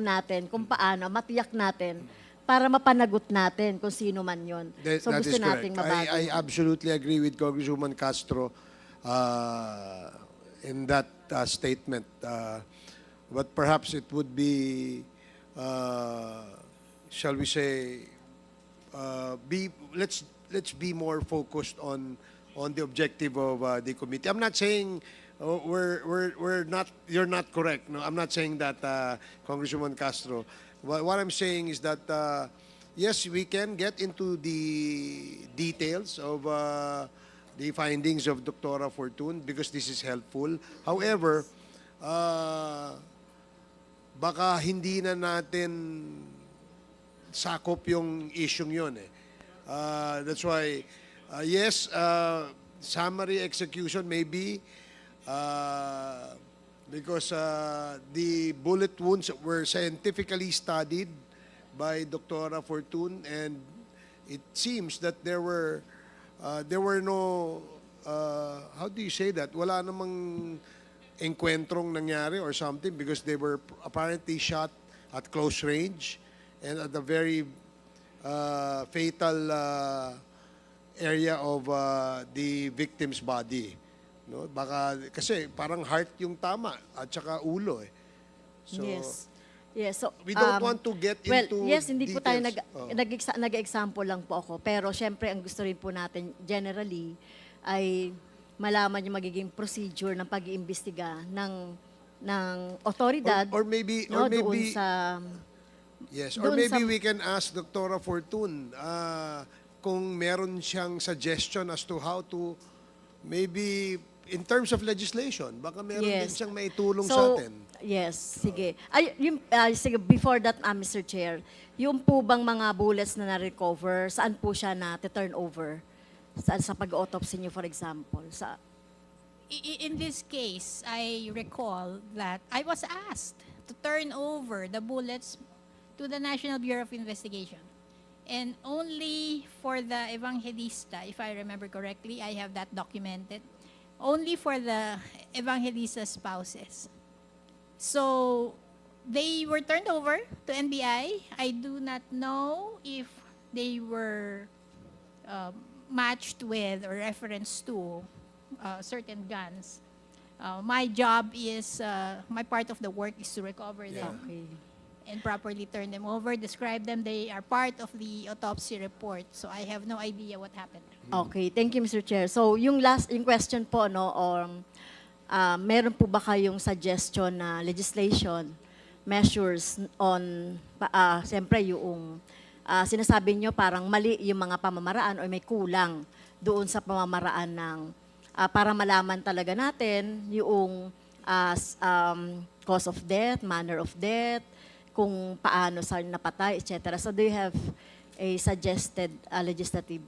natin kung paano, matiyak natin para mapanagot natin kung sino man yon. So That gusto is nating correct. mabago. I absolutely agree with Congresswoman Castro in that statement. But perhaps it would be, shall we say, let's be more focused on the objective of the committee. I'm not saying we're not, you're not correct. No, I'm not saying that, Congresswoman Castro. What I'm saying is that yes, we can get into the details of the findings of Dr. Fortune because this is helpful. However, baka hindi na natin sakop yung isyung yun eh. That's why, yes, summary execution maybe because the bullet wounds were scientifically studied by Dr. Fortune, and it seems that there were no, how do you say that? Wala namang engkwentrong nangyari or something because they were apparently shot at close range and at a very fatal area of the victim's body. No? Baka, kasi parang heart yung tama at saka ulo eh. So, Yes. Yes. So, we don't want to get into yes, hindi po tayo details. nag-example lang po ako. Pero syempre, ang gusto rin po natin generally ay malaman yung magiging procedure ng pag-iimbestiga ng otoridad. Or maybe, no, or maybe, doon sa... yes, or doon maybe sa- we can ask Dr. Fortune kung meron siyang suggestion as to how to, maybe in terms of legislation, baka meron din Yes. siyang maitulong sa atin. Yes, sige. Sige, before that, Mr. Chair, yung po bang mga bullets na na-recover, saan po siya na-turn over? Saan sa pag-autopsy niyo, for example? In this case, I recall that I was asked to turn over the bullets to the National Bureau of Investigation. And only for the Evangelista, if I remember correctly, I have that documented, only for the Evangelista spouses. So they were turned over to NBI. I do not know if they were matched with or referenced to certain guns. My job is, my part of the work is to recover them Okay. and properly turn them over, describe them. They are part of the autopsy report. So I have no idea what happened. Okay, thank you, Mr. Chair. So, yung question po, no, meron po ba kayong suggestion na legislation, measures on, siyempre yung sinasabi nyo parang mali yung mga pamamaraan o may kulang doon sa pamamaraan ng, para malaman talaga natin yung cause of death, manner of death, kung paano sa napatay, etc. So, do you have a suggested legislative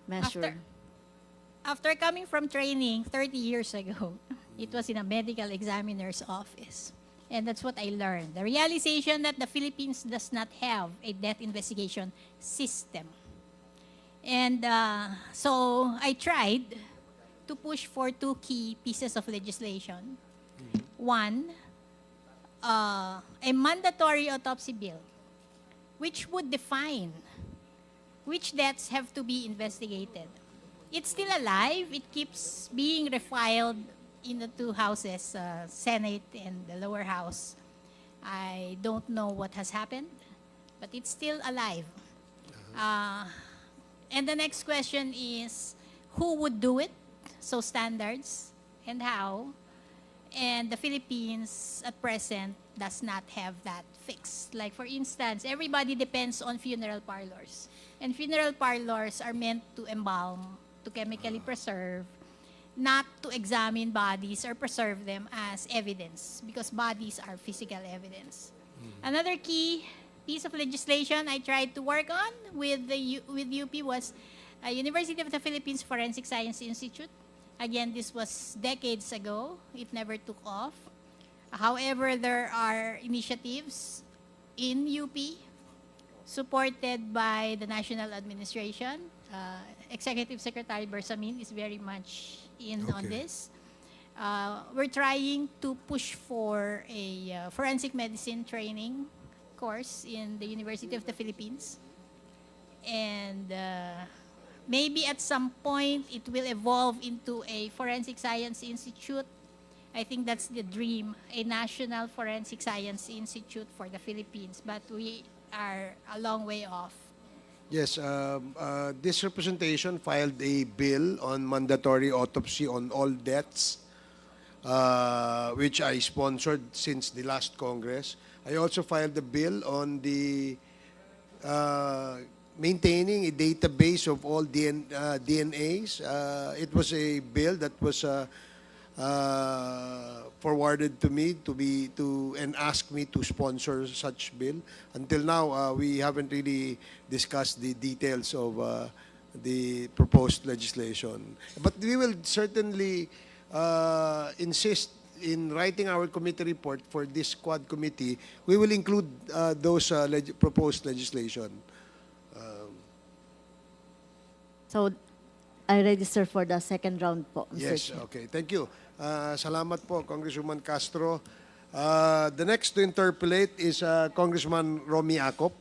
measure? After coming from training 30 years ago, it was in a medical examiner's office. And that's what I learned. The realization that the Philippines does not have a death investigation system. And so I tried to push for two key pieces of legislation. One, a mandatory autopsy bill, which would define which deaths have to be investigated. It's still alive. It keeps being refiled in the two houses, Senate and the lower house. I don't know what has happened, but it's still alive. And the next question is, who would do it? So standards and how. And the Philippines at present does not have that fixed. Like for instance, everybody depends on funeral parlors. And funeral parlors are meant to embalm, to chemically preserve, not to examine bodies or preserve them as evidence, because bodies are physical evidence. Another key piece of legislation I tried to work on with UP was University of the Philippines Forensic Science Institute. Again, this was decades ago. It never took off. However, there are initiatives in UP supported by the national administration. Executive Secretary Bersamin is very much in on Okay. this. we're trying to push for a forensic medicine training course in the University of the Philippines. And maybe at some point it will evolve into a forensic science institute. I think that's the dream, a national forensic science institute for the Philippines, but we are a long way off. Yes, this representation filed a bill on mandatory autopsy on all deaths, which I sponsored since the last Congress. I also filed a bill on the maintaining a database of all DNAs. It was a bill that was forwarded to me and asked me to sponsor such bill. Until now, we haven't really discussed the details of the proposed legislation. But we will certainly insist in writing our committee report for this quad committee. We will include those proposed legislation. So, I register for the second round po, Mr. Yes, Chair. okay. Thank you. Salamat po, Congresswoman Castro. The next to interpolate is Congressman Romy Acop.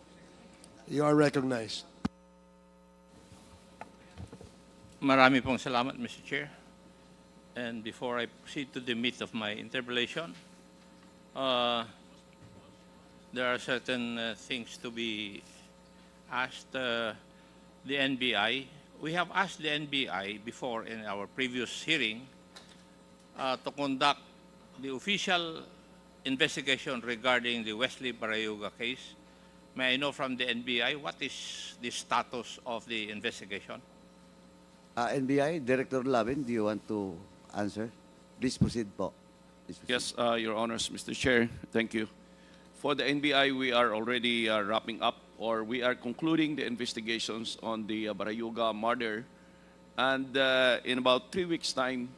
You are recognized. Marami pong salamat, Mr. Chair. And before I proceed to the meat of my interpellation, there are certain things to be asked the NBI. We have asked the NBI before in our previous hearing to conduct the official investigation regarding the Wesley Barayuga case. May I know from the NBI what is the status of the investigation? NBI, Director Lavin, do you want to answer? Please proceed po. Please proceed. Yes, Your Honors, Mr. Chair, thank you. For the NBI, we are already wrapping up, or we are concluding the investigations on the Barayuga murder. And in about 3 weeks' time,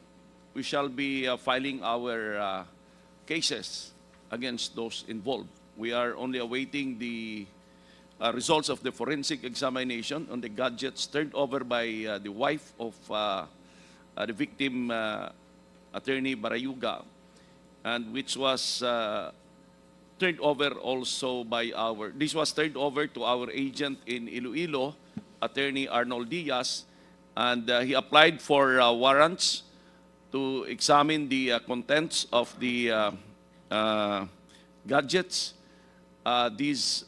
we shall be filing our cases against those involved. We are only awaiting the results of the forensic examination on the gadgets turned over by the wife of the victim, Attorney Barayuga, and which was turned over also by this was turned over to our agent in Iloilo, Attorney Arnold Diaz, and he applied for warrants to examine the contents of the gadgets. These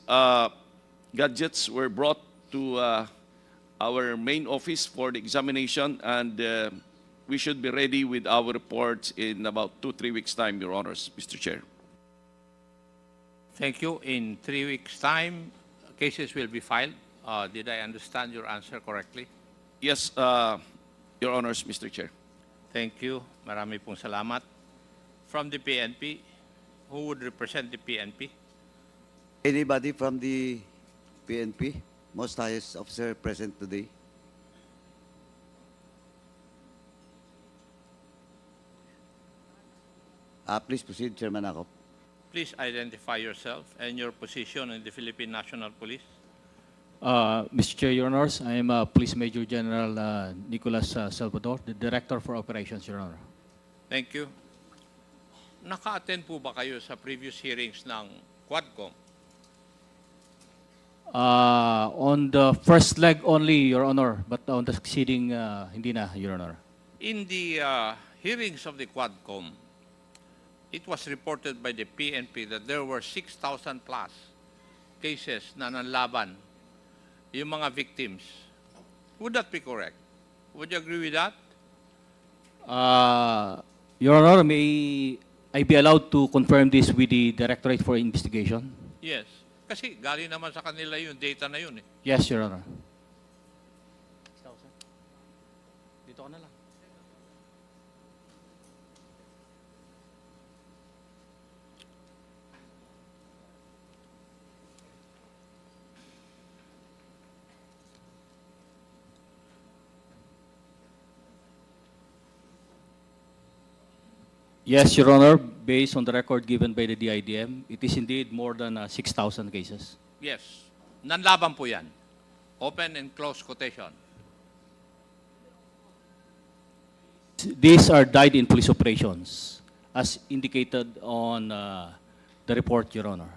gadgets were brought to our main office for the examination, and we should be ready with our reports in about 2-3 weeks' time, Your Honors, Mr. Chair. Thank you. In 3 weeks' time, cases will be filed. Did I understand your answer correctly? Yes, Your Honors, Mr. Chair. Thank you. Marami pong salamat. From the PNP, who would represent the PNP? Anybody from the PNP, most highest officer present today? Please proceed, Chairman Acop. Please identify yourself and your position in the Philippine National Police. Mr. Chair, Your Honors, I am Police Major General Nicolas Salvador, the Director for Operations, Your Honor. Thank you. Naka-attend po ba kayo sa previous hearings ng Quadcom? On the first leg only, Your Honor, but on the succeeding, hindi na, Your Honor. In the hearings of the Quadcom, it was reported by the PNP that there were 6,000 plus cases na nanlaban yung mga victims. Would that be correct? Would you agree with that? Your Honor, may I be allowed to confirm this with the Directorate for Investigation? Yes. Kasi galing naman sa kanila yung data na yun eh. Yes, Your Honor. Dito ka na lang. Yes, Your Honor, based on the record given by the DIDM, it is indeed more than 6,000 cases. Yes. Nanlaban po yan. Open and close quotation. These are died in police operations, as indicated on the report, Your Honor.